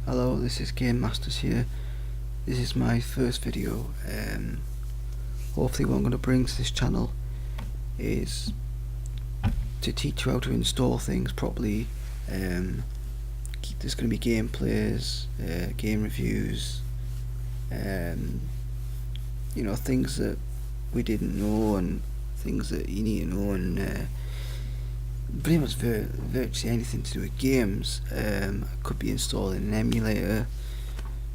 Hello, this is Game Masters here. This is my first video. Hopefully what I'm going to bring to this channel is to teach you how to install things properly. There's going to be gameplays, game reviews, things that we didn't know and things that you need to know, and pretty much virtually anything to do with games. It could be installing an emulator,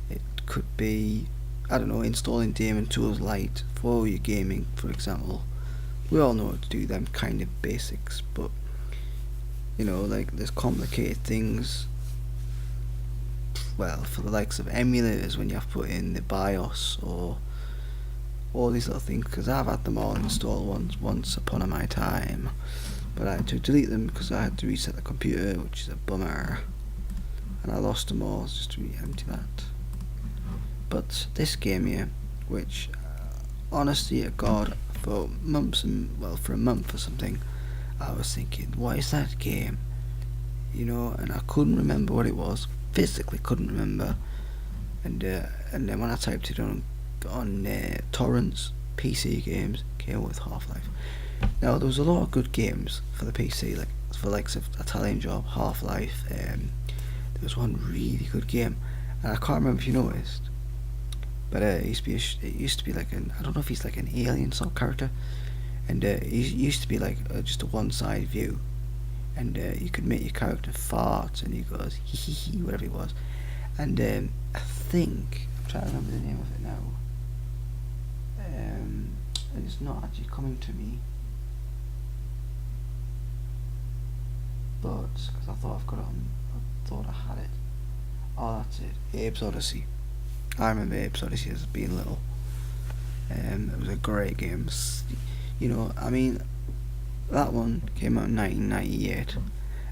it could be, I don't know, installing Daemon Tools Lite for your gaming, for example. We all know how to do them kind of basics, but there's complicated things, well, for the likes of emulators, when you have to put in the BIOS or all these little things, because I've had them all installed once upon my time, but I had to delete them because I had to reset the computer, which is a bummer, and I lost them all just to re-empty that. But this game here, which honestly to God, for months for a month or something, I was thinking, what is that game? And I couldn't remember what it was, physically couldn't remember, and then when I typed it on torrents, PC games, came with Half-Life. Now there was a lot of good games for the PC, like for likes of Italian Job, Half-Life. There was one really good game, and I can't remember if you noticed, but it used to be like I don't know if he's like an alien sort of character, and it used to be like just a one-side view, and you could make your character fart, and he goes hee hee hee, whatever it was, and I think I'm trying to remember the name of it now. It's not actually coming to me, but because I thought I thought I had it. Oh, that's it. Abe's Odyssey. I remember Abe's Odyssey as being little. It was a great game. That one came out in 1998,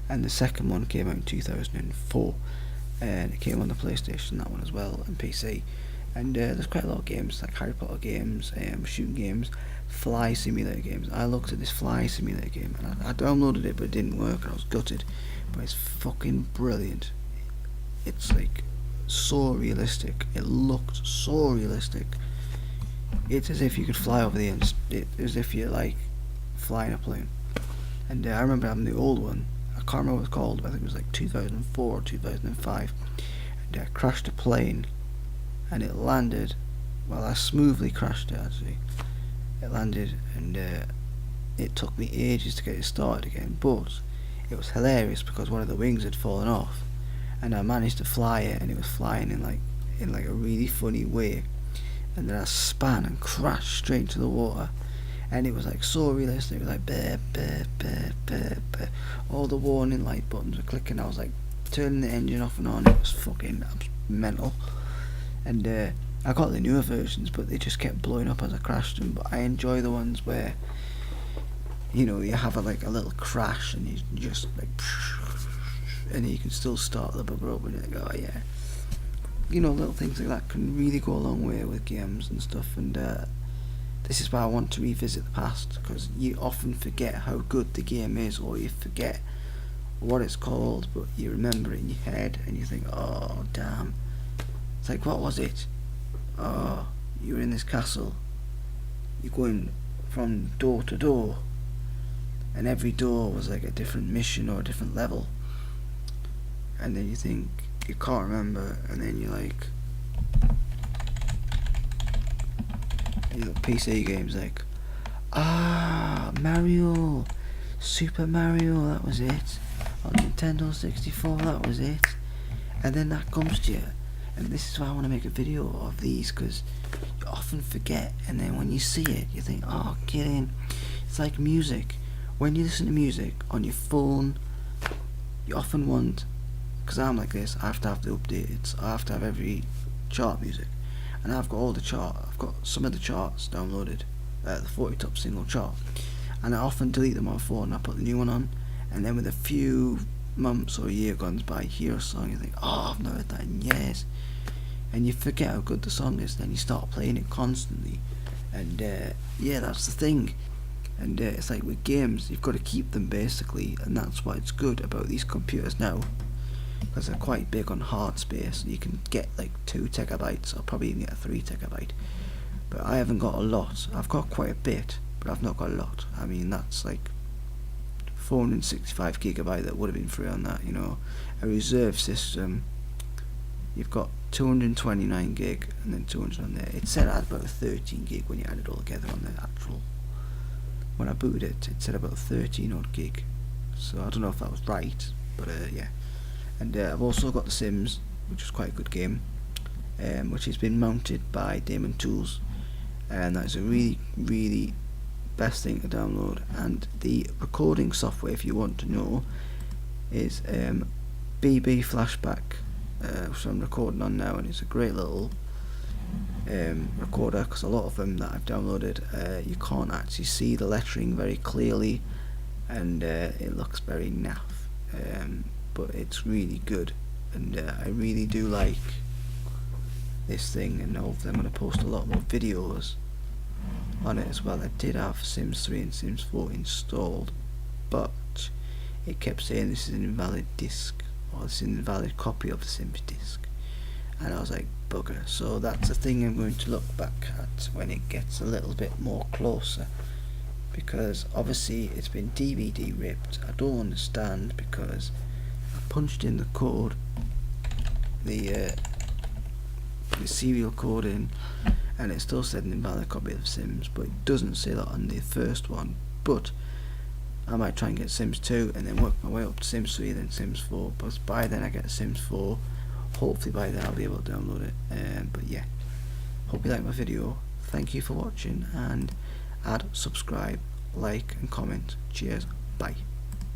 and the second one came out in 2004, and it came on the PlayStation, that one as well, and PC. And there's quite a lot of games, like Harry Potter games, shooting games, fly simulator games. I looked at this fly simulator game, and I downloaded it, but it didn't work, and I was gutted. But it's fucking brilliant. It's like so realistic. It looked so realistic. It's as if you could fly over the end, as if you're like flying a plane. And I remember having the old one. I can't remember what it's called, but I think it was like 2004 or 2005. And I crashed a plane, and it landed. Well, I smoothly crashed it actually. It landed, and it took me ages to get it started again, but it was hilarious because one of the wings had fallen off, and I managed to fly it, and it was flying in like a really funny way, and then I span and crashed straight into the water, and it was like so realistic. It was like beep, beep, beep, beep, beep. All the warning light buttons were clicking. I was like turning the engine off and on. It was fucking mental. And I got the newer versions, but they just kept blowing up as I crashed them. But I enjoy the ones where you have a little crash, and you just like, and you can still start the bugger up, and you go, oh yeah. Little things like that can really go a long way with games and stuff. And this is why I want to revisit the past, because you often forget how good the game is, or you forget what it's called, but you remember it in your head, and you think, oh damn. It's like, what was it? Oh, you were in this castle. You're going from door to door, and every door was like a different mission or a different level. And then you think you can't remember, and then you're like, PC games like, Mario, Super Mario, that was it. On Nintendo 64, that was it. And then that comes to you. And this is why I want to make a video of these, because you often forget, and then when you see it, you think, oh, get in. It's like music. When you listen to music on your phone, you often want, because I'm like this, I have to have the updates, I have to have every chart music, and I've got some of the charts downloaded, the 40 top single chart, and I often delete them on my phone, and I put the new one on, and then with a few months or a year goes by, you hear a song, you think, oh, I've not heard that in years, and you forget how good the song is. Then you start playing it constantly, and that's the thing. And it's like with games, you've got to keep them basically, and that's why it's good about these computers now. because they're quite big on hard space. You can get like 2 TB, or probably even get a 3 TB. But I haven't got a lot. I've got quite a bit, but I've not got a lot. I mean, that's like 465 GB that would have been free on that. You know, a reserve system. You've got 229 gig and then 200 on there. It said I had about 13 gig when you add it all together on the actual. When I booted it, it said about 13 odd gig. So I don't know if that was right, but yeah. And I've also got The Sims, which is quite a good game, which has been mounted by Damon Tools, and that's a really best thing to download. And the recording software, if you want to know, is BB Flashback, which I'm recording on now, and it's a great little recorder, because a lot of them that I've downloaded, you can't actually see the lettering very clearly, and it looks very naff, but it's really good, and I really do like this thing, and hopefully I'm going to post a lot more videos on it as well. I did have Sims 3 and Sims 4 installed, but it kept saying this is an invalid disc, or this is an invalid copy of the Sims disc, and I was like, bugger. So that's a thing I'm going to look back at when it gets a little bit more closer, because obviously it's been DVD ripped. I don't understand, because I punched in the code, the serial code in, and it still said an invalid copy of Sims, but it doesn't say that on the first one. But I might try and get Sims 2 and then work my way up to Sims 3, then Sims 4, but by then I get Sims 4. Hopefully by then I'll be able to download it. But yeah, hope you like my video. Thank you for watching, and add, subscribe, like and comment. Cheers, bye.